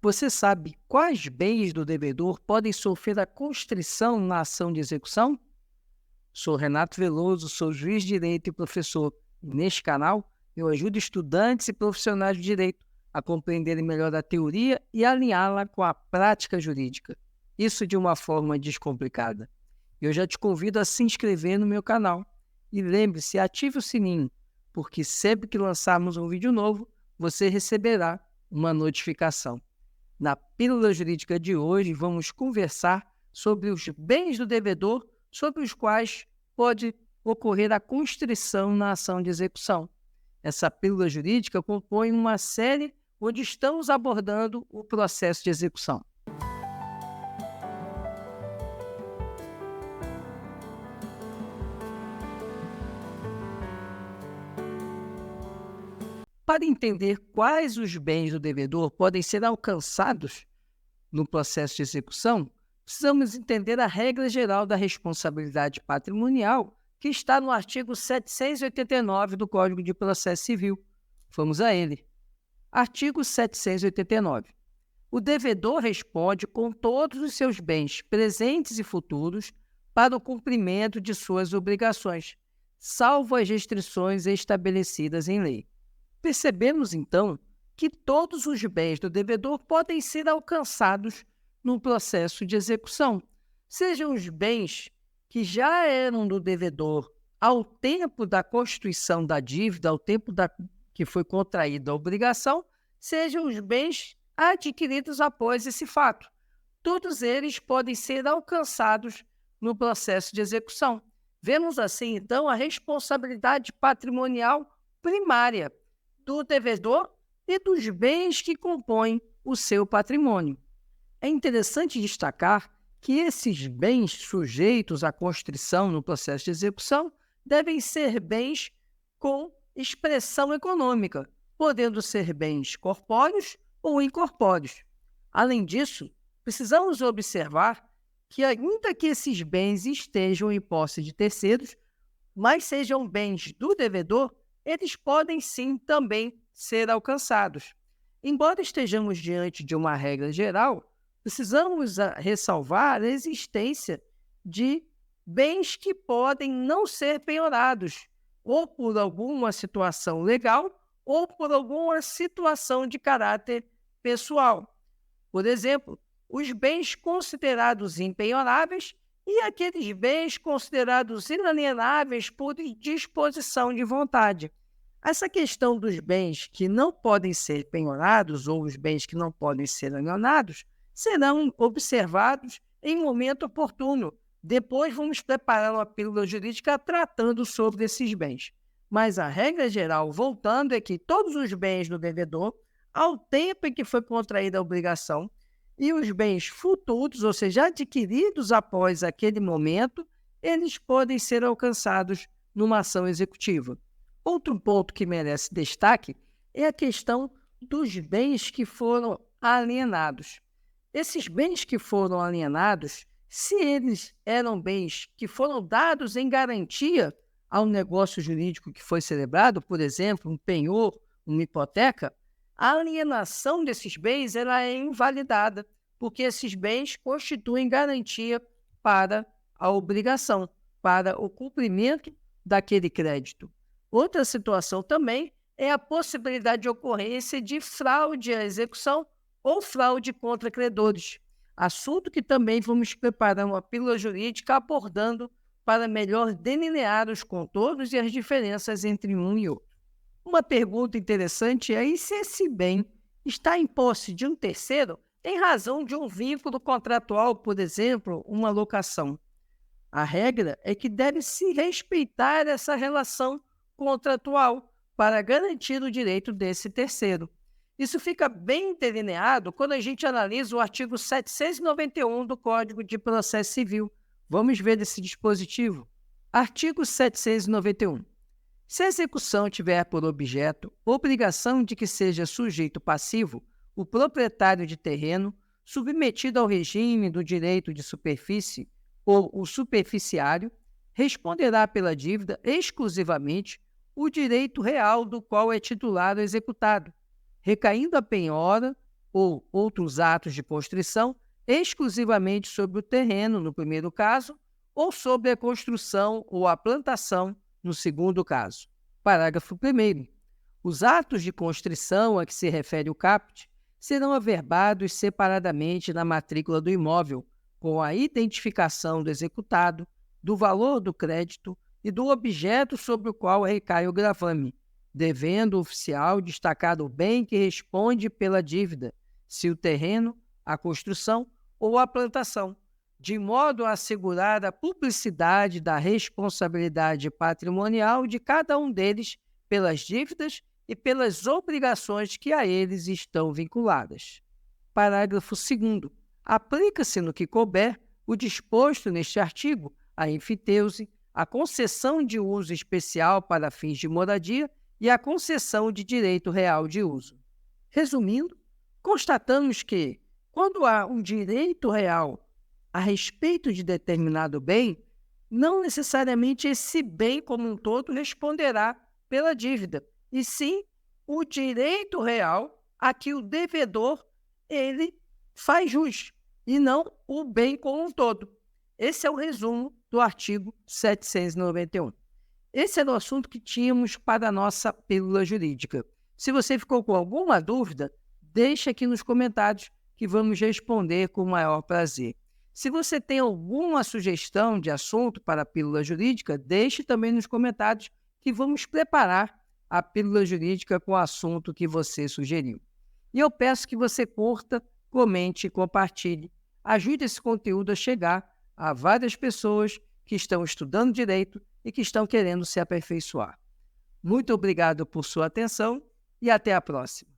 Você sabe quais bens do devedor podem sofrer a constrição na ação de execução? Sou Renato Veloso, sou juiz de direito e professor. Neste canal, eu ajudo estudantes e profissionais de direito a compreenderem melhor a teoria e alinhá-la com a prática jurídica. Isso de uma forma descomplicada. Eu já te convido a se inscrever no meu canal. E lembre-se, ative o sininho, porque sempre que lançarmos um vídeo novo, você receberá uma notificação. Na Pílula Jurídica de hoje, vamos conversar sobre os bens do devedor sobre os quais pode ocorrer a constrição na ação de execução. Essa Pílula Jurídica compõe uma série onde estamos abordando o processo de execução. Para entender quais os bens do devedor podem ser alcançados no processo de execução, precisamos entender a regra geral da responsabilidade patrimonial que está no artigo 789 do Código de Processo Civil. Vamos a ele. Artigo 789. O devedor responde com todos os seus bens, presentes e futuros, para o cumprimento de suas obrigações, salvo as restrições estabelecidas em lei. Percebemos, então, que todos os bens do devedor podem ser alcançados no processo de execução, sejam os bens que já eram do devedor ao tempo da constituição da dívida, ao tempo que foi contraída a obrigação, sejam os bens adquiridos após esse fato. Todos eles podem ser alcançados no processo de execução. Vemos assim, então, a responsabilidade patrimonial primária do devedor e dos bens que compõem o seu patrimônio. É interessante destacar que esses bens sujeitos à constrição no processo de execução devem ser bens com expressão econômica, podendo ser bens corpóreos ou incorpóreos. Além disso, precisamos observar que, ainda que esses bens estejam em posse de terceiros, mas sejam bens do devedor, eles podem sim também ser alcançados. Embora estejamos diante de uma regra geral, precisamos ressalvar a existência de bens que podem não ser penhorados, ou por alguma situação legal, ou por alguma situação de caráter pessoal. Por exemplo, os bens considerados impenhoráveis e aqueles bens considerados inalienáveis por disposição de vontade. Essa questão dos bens que não podem ser penhorados ou os bens que não podem ser alienados serão observados em momento oportuno. Depois vamos preparar uma pílula jurídica tratando sobre esses bens. Mas a regra geral, voltando, é que todos os bens do devedor, ao tempo em que foi contraída a obrigação, e os bens futuros, ou seja, adquiridos após aquele momento, eles podem ser alcançados numa ação executiva. Outro ponto que merece destaque é a questão dos bens que foram alienados. Esses bens que foram alienados, se eles eram bens que foram dados em garantia ao negócio jurídico que foi celebrado, por exemplo, um penhor, uma hipoteca, a alienação desses bens ela é invalidada, porque esses bens constituem garantia para a obrigação, para o cumprimento daquele crédito. Outra situação também é a possibilidade de ocorrência de fraude à execução ou fraude contra credores, assunto que também vamos preparar uma pílula jurídica abordando para melhor delinear os contornos e as diferenças entre um e outro. Uma pergunta interessante é e se esse bem está em posse de um terceiro em razão de um vínculo contratual, por exemplo, uma locação. A regra é que deve-se respeitar essa relação contratual para garantir o direito desse terceiro. Isso fica bem delineado quando a gente analisa o artigo 791 do Código de Processo Civil. Vamos ver esse dispositivo. Artigo 791. Se a execução tiver por objeto obrigação de que seja sujeito passivo o proprietário de terreno submetido ao regime do direito de superfície ou o superficiário, responderá pela dívida exclusivamente o direito real do qual é titular o executado, recaindo a penhora ou outros atos de construção exclusivamente sobre o terreno, no primeiro caso, ou sobre a construção ou a plantação, no segundo caso. Parágrafo 1º. Os atos de constrição a que se refere o caput serão averbados separadamente na matrícula do imóvel, com a identificação do executado, do valor do crédito e do objeto sobre o qual recai o gravame, devendo o oficial destacar o bem que responde pela dívida, se o terreno, a construção ou a plantação, de modo a assegurar a publicidade da responsabilidade patrimonial de cada um deles pelas dívidas e pelas obrigações que a eles estão vinculadas. Parágrafo 2º. Aplica-se no que couber o disposto neste artigo à enfiteuse, a concessão de uso especial para fins de moradia e a concessão de direito real de uso. Resumindo, constatamos que, quando há um direito real a respeito de determinado bem, não necessariamente esse bem como um todo responderá pela dívida, e sim o direito real a que o devedor ele faz jus, e não o bem como um todo. Esse é o resumo do artigo 791. Esse era o assunto que tínhamos para a nossa pílula jurídica. Se você ficou com alguma dúvida, deixe aqui nos comentários que vamos responder com o maior prazer. Se você tem alguma sugestão de assunto para a pílula jurídica, deixe também nos comentários que vamos preparar a pílula jurídica com o assunto que você sugeriu. E eu peço que você curta, comente e compartilhe. Ajude esse conteúdo a chegar a várias pessoas que estão estudando direito e que estão querendo se aperfeiçoar. Muito obrigado por sua atenção e até a próxima.